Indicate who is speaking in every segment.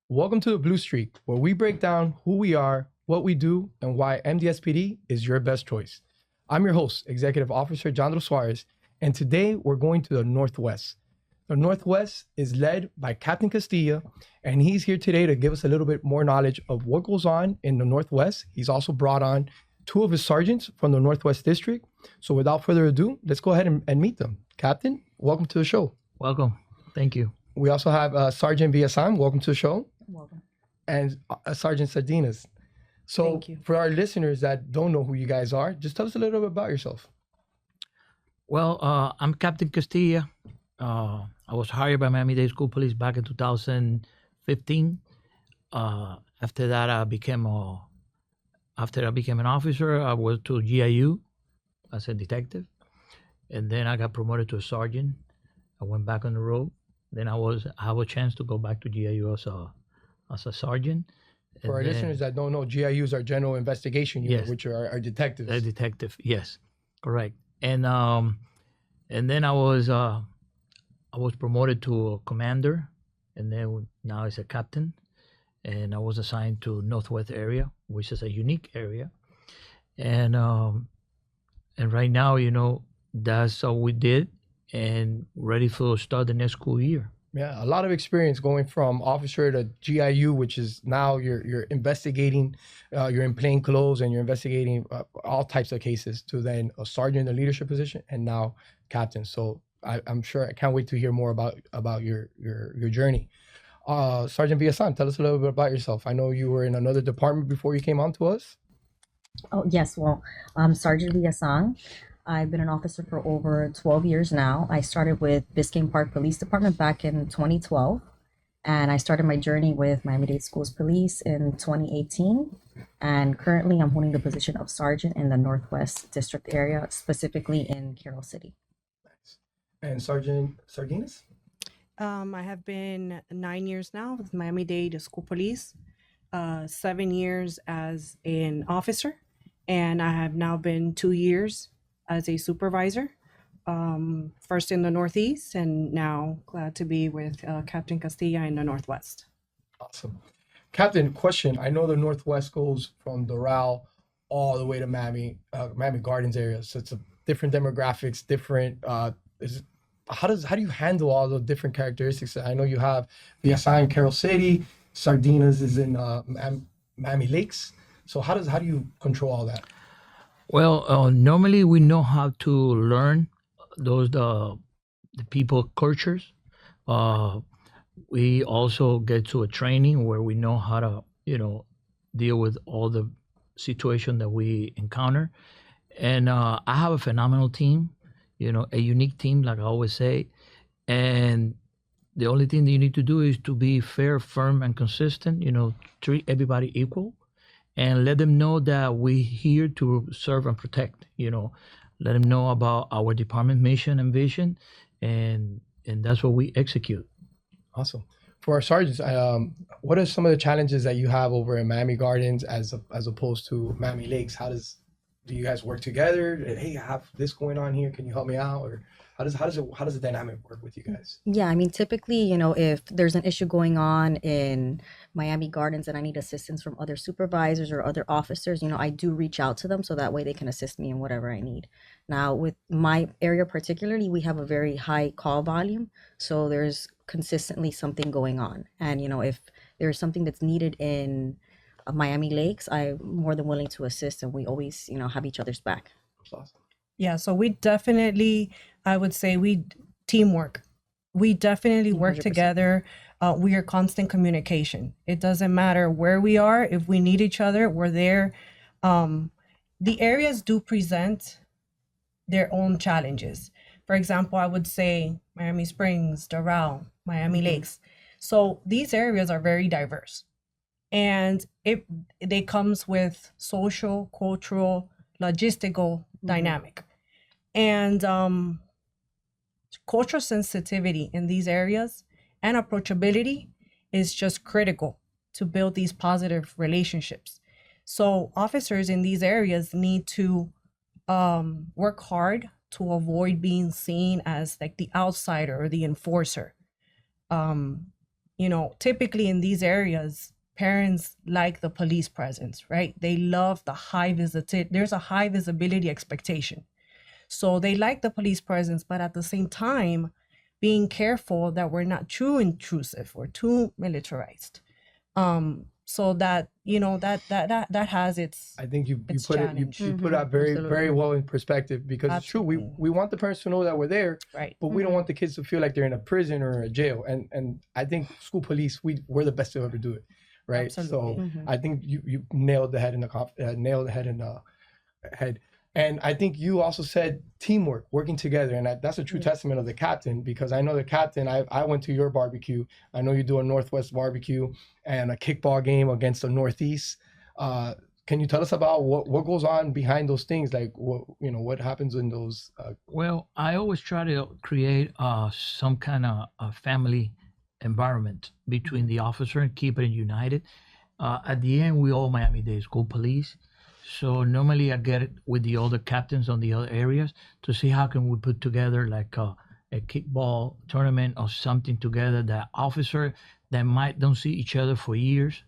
Speaker 1: Welcome to the Blue Streak, where we break down who we are, what we do, and why MDSPD is your best choice. I'm your host, Executive Officer Jandro Suarez, and today we're going to the Northwest. The Northwest is led by Captain Castilla, and he's here today to give us a little bit more knowledge of what goes on in the Northwest. He's also brought on two of his sergeants from the Northwest District. So without further ado, let's go ahead and meet them. Captain, welcome to the show.
Speaker 2: Welcome. Thank you.
Speaker 1: We also have Sergeant Vasan. Welcome to the show.
Speaker 3: Welcome.
Speaker 1: And Sergeant Sardinas. So
Speaker 3: Thank you.
Speaker 1: for our listeners that don't know who you guys are, just tell us a little bit about yourself.
Speaker 2: Well, I'm Captain Castilla. I was hired by Miami-Dade School Police back in 2015. After that, I became an officer. I went to GIU as a detective, and then I got promoted to a sergeant. I went back on the road. Then I have a chance to go back to GIU as a sergeant.
Speaker 1: For our listeners that don't know, GIUs are General Investigation Unit,
Speaker 2: Yes.
Speaker 1: which are detectives.
Speaker 2: A detective, yes, correct. And then I was promoted to a commander, and then now as a captain, and I was assigned to Northwest area, which is a unique area, and right now, that's all we did, and ready for start the next school year.
Speaker 1: Yeah, a lot of experience going from officer to GIU, which is now you're investigating, you're in plain clothes and you're investigating all types of cases, to then a sergeant in a leadership position and now captain. So I'm sure I can't wait to hear more about your journey. Sergeant Vasan, tell us a little bit about yourself. I know you were in another department before you came on to us.
Speaker 3: Oh, yes. Well, I'm Sergeant Vasan. I've been an officer for over 12 years now. I started with Biscayne Park Police Department back in 2012, and I started my journey with Miami-Dade Schools Police in 2018. And currently, I'm holding the position of sergeant in the Northwest District area, specifically in Carroll City.
Speaker 1: Nice. And Sergeant Sardinas?
Speaker 4: I have been 9 years now with Miami-Dade School Police, 7 years as an officer, and I have now been 2 years as a supervisor, first in the Northeast, and now glad to be with Captain Castilla in the Northwest.
Speaker 1: Awesome. Captain, question. I know the Northwest goes from Doral all the way to Miami Gardens area. So it's a different demographics, different, how do you handle all the different characteristics? I know you have the assigned Carroll City, Sardinas is in Miami Lakes. So how do you control all that?
Speaker 2: Well, normally we know how to learn the people cultures. We also get to a training where we know how to deal with all the situation that we encounter. And I have a phenomenal team, a unique team, like I always say. And the only thing that you need to do is to be fair, firm, and consistent. Treat everybody equal. And let them know that we're here to serve and protect. Let them know about our department mission and vision, and that's what we execute.
Speaker 1: Awesome. For our sergeants, what are some of the challenges that you have over in Miami Gardens as opposed to Miami Lakes? Do you guys work together? Hey, I have this going on here. Can you help me out? Or how does the dynamic work with you guys?
Speaker 3: Yeah, I mean, typically, if there's an issue going on in Miami Gardens and I need assistance from other supervisors or other officers, I do reach out to them so that way they can assist me in whatever I need. Now, with my area particularly, we have a very high call volume, so there's consistently something going on. And, if there's something that's needed in Miami Lakes, I'm more than willing to assist, and we always, have each other's back.
Speaker 1: That's awesome.
Speaker 4: Yeah, so we definitely, I would say, teamwork. We definitely work
Speaker 3: 100%.
Speaker 4: together. We are constant communication. It doesn't matter where we are. If we need each other, we're there. The areas do present their own challenges. For example, I would say Miami Springs, Doral, Miami Lakes. So these areas are very diverse. And they comes with social, cultural, logistical dynamic. And cultural sensitivity in these areas and approachability is just critical to build these positive relationships. So officers in these areas need to work hard to avoid being seen as like the outsider or the enforcer. typically in these areas, parents like the police presence, right? They love the there's a high visibility expectation. So they like the police presence, but at the same time, being careful that we're not too intrusive or too militarized. So that, that has its
Speaker 1: I think you
Speaker 4: its
Speaker 1: put it
Speaker 4: challenge.
Speaker 1: you put that very
Speaker 3: Absolutely.
Speaker 1: well in perspective, because it's true.
Speaker 4: Absolutely.
Speaker 1: We want the parents to know that we're there,
Speaker 4: Right.
Speaker 1: but we don't want the kids to feel like they're in a prison or a jail. And I think school police, we're the best to ever do it, right?
Speaker 4: Absolutely.
Speaker 1: So I think you nailed the head in the head. And I think you also said teamwork, working together, and that's a true testament of the captain, because I know the captain. I went to your barbecue. I know you do a Northwest barbecue and a kickball game against the Northeast. Can you tell us about what goes on behind those things? Like what happens in those?
Speaker 2: Well, I always try to create some kind of a family environment between the officer and keep it united. At the end, we all Miami-Dade School Police. So normally I get it with the other captains on the other areas to see how can we put together like a kickball tournament or something together, that officer that might don't see each other for years,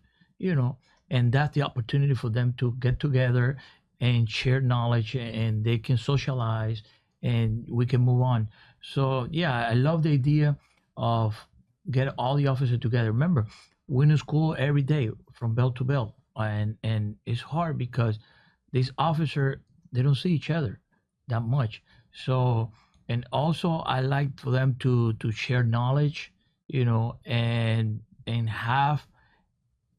Speaker 2: and that's the opportunity for them to get together and share knowledge, and they can socialize and we can move on. So yeah, I love the idea of get all the officers together. Remember, we're in school every day from bell to bell. And it's hard because these officers, they don't see each other that much. So, and also I like for them to share knowledge, and have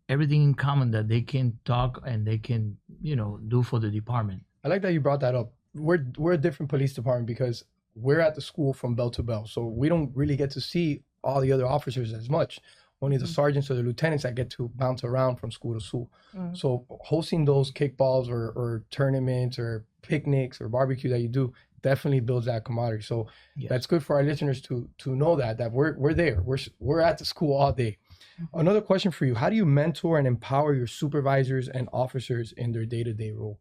Speaker 2: everything in common that they can talk and they can, do for the department.
Speaker 1: I like that you brought that up. We're a different police department because we're at the school from bell to bell, so we don't really get to see all the other officers as much. Only the sergeants or the lieutenants that get to bounce around from school to school. So hosting those kickballs or tournaments or picnics or barbecue that you do definitely builds that camaraderie. So
Speaker 2: Yes.
Speaker 1: that's good for our listeners to know that we're there. We're at the school all day. Another question for you: how do you mentor and empower your supervisors and officers in their day-to-day role?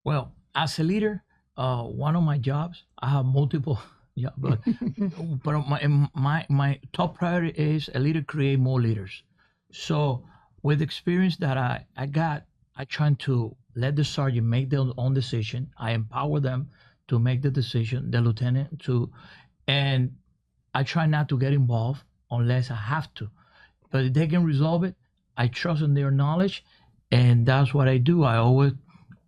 Speaker 2: Well, as a leader, one of my jobs, I have multiple. Yeah, but my top priority is a leader create more leaders. So with experience that I got, I try to let the sergeant make their own decision. I empower them to make the decision, the lieutenant too, and I try not to get involved unless I have to. But if they can resolve it, I trust in their knowledge, and that's what I do. I always,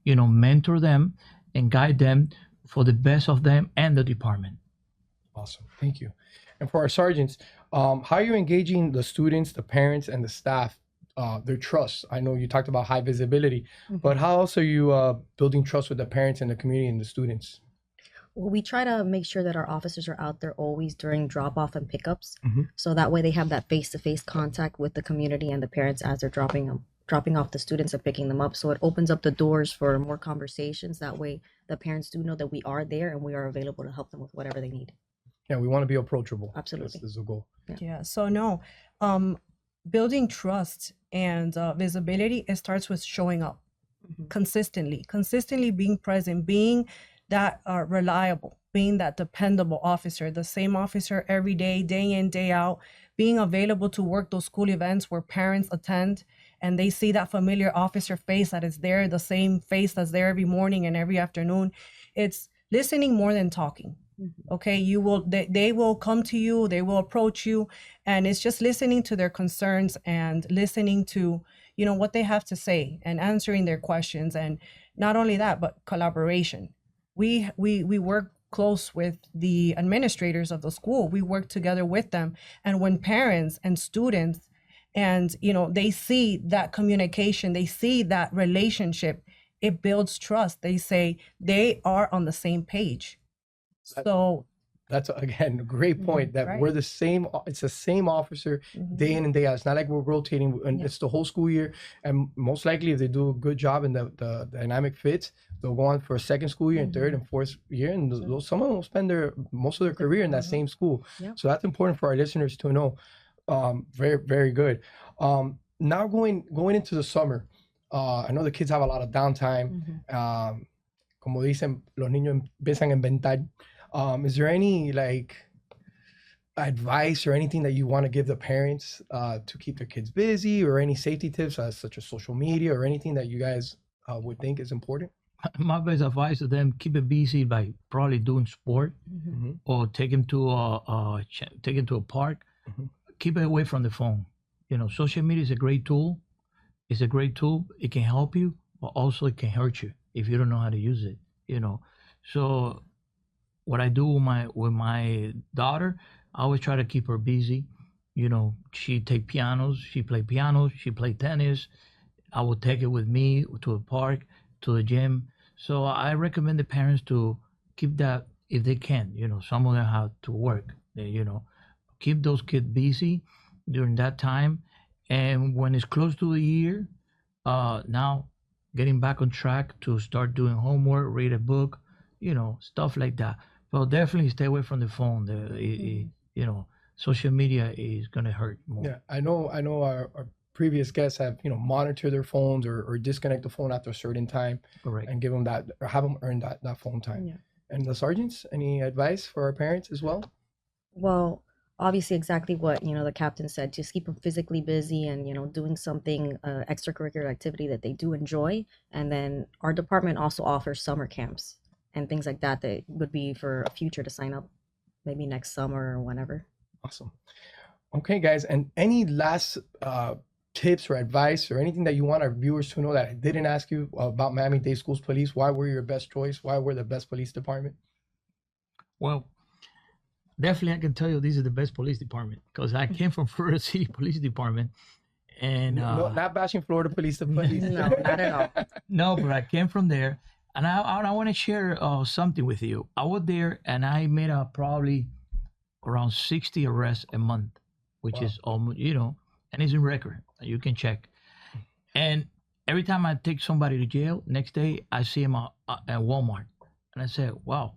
Speaker 2: mentor them and guide them for the best of them and the department.
Speaker 1: Awesome, thank you. And for our sergeants, how are you engaging the students, the parents, and the staff, their trust? I know you talked about high visibility, but how else are you building trust with the parents and the community and the students?
Speaker 3: Well, we try to make sure that our officers are out there always during drop off and pickups.
Speaker 1: Mhm.
Speaker 3: So that way they have that face-to-face contact with the community and the parents as they're dropping off the students and picking them up. So it opens up the doors for more conversations. That way the parents do know that we are there and we are available to help them with whatever they need.
Speaker 1: Yeah, we want to be approachable.
Speaker 3: Absolutely.
Speaker 1: This is a goal.
Speaker 4: Yeah. So no, building trust and visibility, it starts with showing up consistently being present, being that reliable, being that dependable officer, the same officer every day, day in, day out, being available to work those school events where parents attend and they see that familiar officer face that is there, the same face that's there every morning and every afternoon. It's listening more than talking. Okay, they will come to you, they will approach you, and it's just listening to their concerns and listening to what they have to say and answering their questions. And not only that, but collaboration. We work close with the administrators of the school. We work together with them, and when parents and students and they see that communication, they see that relationship, it builds trust. They say they are on the same page. So
Speaker 1: that's again a great point, that
Speaker 4: right.
Speaker 1: we're the same. It's the same officer day in and day out. It's not like we're rotating, and it's the whole school year. And most likely, if they do a good job and the dynamic fits, they'll go on for a second school year and third and fourth year, and some of them will spend most of their career in that same school. So that's important for our listeners to know. Very, very good. Now going into the summer, I know the kids have a lot of downtime. Como dicen, los niños empiezan a inventar. Is there any advice or anything that you want to give the parents to keep their kids busy, or any safety tips such as social media, or anything that you guys would think is important?
Speaker 2: My best advice to them: keep it busy by probably doing sport,
Speaker 1: Mm-hmm.
Speaker 2: or take him to a park.
Speaker 1: Mm-hmm.
Speaker 2: Keep it away from the phone. Social media is a great tool. It's a great tool. It can help you, but also it can hurt you if you don't know how to use it. So what I do with my daughter, I always try to keep her busy. She take pianos, she play piano, she play tennis. I will take it with me to a park, to the gym. So I recommend the parents to keep that if they can. Some of them have to work. Keep those kids busy during that time. And when it's close to a year, now getting back on track to start doing homework, read a book, stuff like that. But definitely stay away from the phone. Social media is gonna hurt more.
Speaker 1: Yeah, I know our previous guests have monitor their phones, or disconnect the phone after a certain time.
Speaker 2: Correct.
Speaker 1: And give them that, or have them earn that phone time.
Speaker 3: Yeah.
Speaker 1: And the sergeants, any advice for our parents as well?
Speaker 3: Well, obviously exactly what the captain said. Just keep them physically busy, and doing something extracurricular activity that they do enjoy. And then our department also offers summer camps and things like that would be for a future to sign up maybe next summer or whenever.
Speaker 1: Awesome. Okay, guys, and any last tips or advice, or anything that you want our viewers to know that I didn't ask you about Miami-Dade Schools Police? Why we're your best choice? Why we're the best police department?
Speaker 2: Well, definitely, I can tell you this is the best police department, because I came from Florida City Police Department, and
Speaker 1: No, not bashing Florida Police Department.
Speaker 3: No, not at all.
Speaker 2: no, but I came from there, and I want to share something with you. I was there, and I made probably around 60 arrests a month, which
Speaker 1: Wow.
Speaker 2: is almost and it's in record. You can check. And every time I take somebody to jail, next day I see him at Walmart, and I say, "Wow,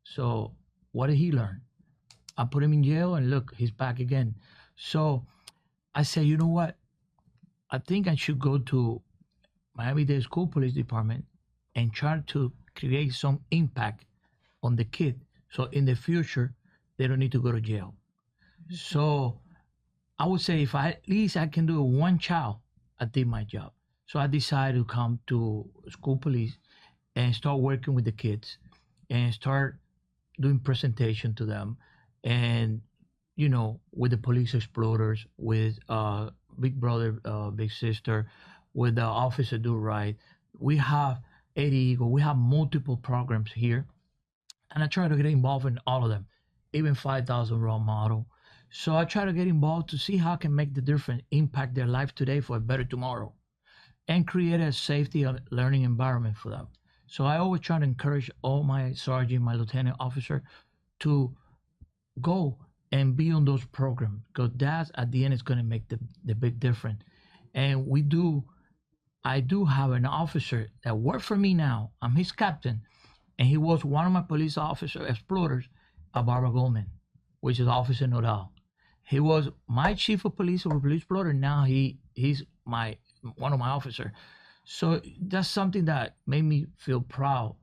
Speaker 2: so what did he learn?" I put him in jail, and look, he's back again. So I say, you know what? I think I should go to Miami-Dade School Police Department and try to create some impact on the kid, so in the future they don't need to go to jail. So I would say, if at least I can do one child, I did my job. So I decided to come to school police and start working with the kids, and start doing presentation to them, and with the police explorers, with big brother, big sister, with the officer do right. We have 80 Eagle. We have multiple programs here, and I try to get involved in all of them, even 5,000 role model. So I try to get involved to see how I can make the difference, impact their life today for a better tomorrow, and create a safety and learning environment for them. So I always try to encourage all my sergeant, my lieutenant officer, to go and be on those programs, because that at the end is going to make the big difference. And I do have an officer that works for me now. I'm his captain, and he was one of my police officer explorers at Barbara Goldman, which is Officer Nodal. He was my chief of police or police explorer. Now he's one of my officers. So that's something that made me feel proud,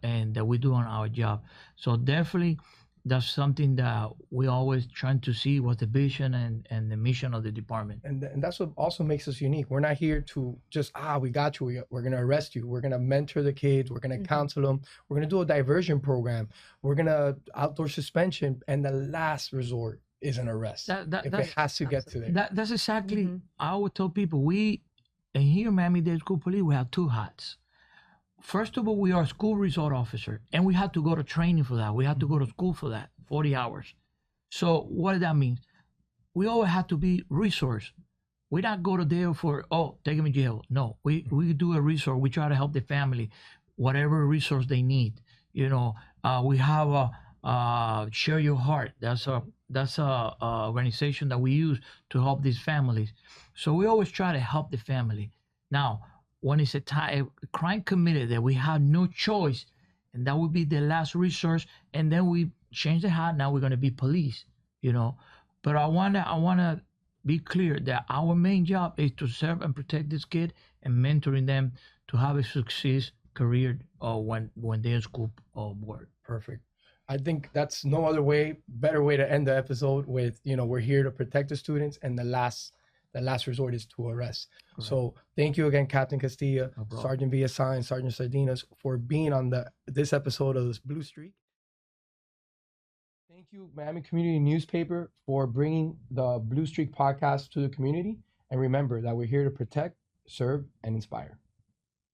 Speaker 2: and that we do on our job. So definitely, that's something that we always trying to see what the vision and the mission of the department.
Speaker 1: And that's what also makes us unique. We're not here to just, we got you. We're going to arrest you. We're going to mentor the kids. We're going to counsel them. We're going to do a diversion program. We're going to outdoor suspension. And the last resort is an arrest. If it has to get to there.
Speaker 2: That's exactly, I always tell people, and here in Miami-Dade School Police, we have two hats. First of all, we are a school resort officer, and we had to go to training for that. We had to go to school for that, 40 hours. So what does that mean? We always have to be resource. We not go to jail for, take them in jail. No, we do a resource. We try to help the family, whatever resource they need. We have a Share Your Heart. That's a organization that we use to help these families. So we always try to help the family. Now, when it's a crime committed that we have no choice, and that would be the last resource, and then we change the hat. Now we're going to be police, But I wanna be clear that our main job is to serve and protect this kid, and mentoring them to have a success career when they're in school board.
Speaker 1: Perfect. I think that's no other way, better way to end the episode with, we're here to protect the students, and the last resort is to arrest.
Speaker 2: Correct.
Speaker 1: So thank you again, Captain Castilla,
Speaker 2: No problem.
Speaker 1: Sergeant Vasan, and Sergeant Sardinas for being on this episode of this Blue Streak. Thank you, Miami Community Newspaper, for bringing the Blue Streak podcast to the community. And remember that we're here to protect, serve, and inspire.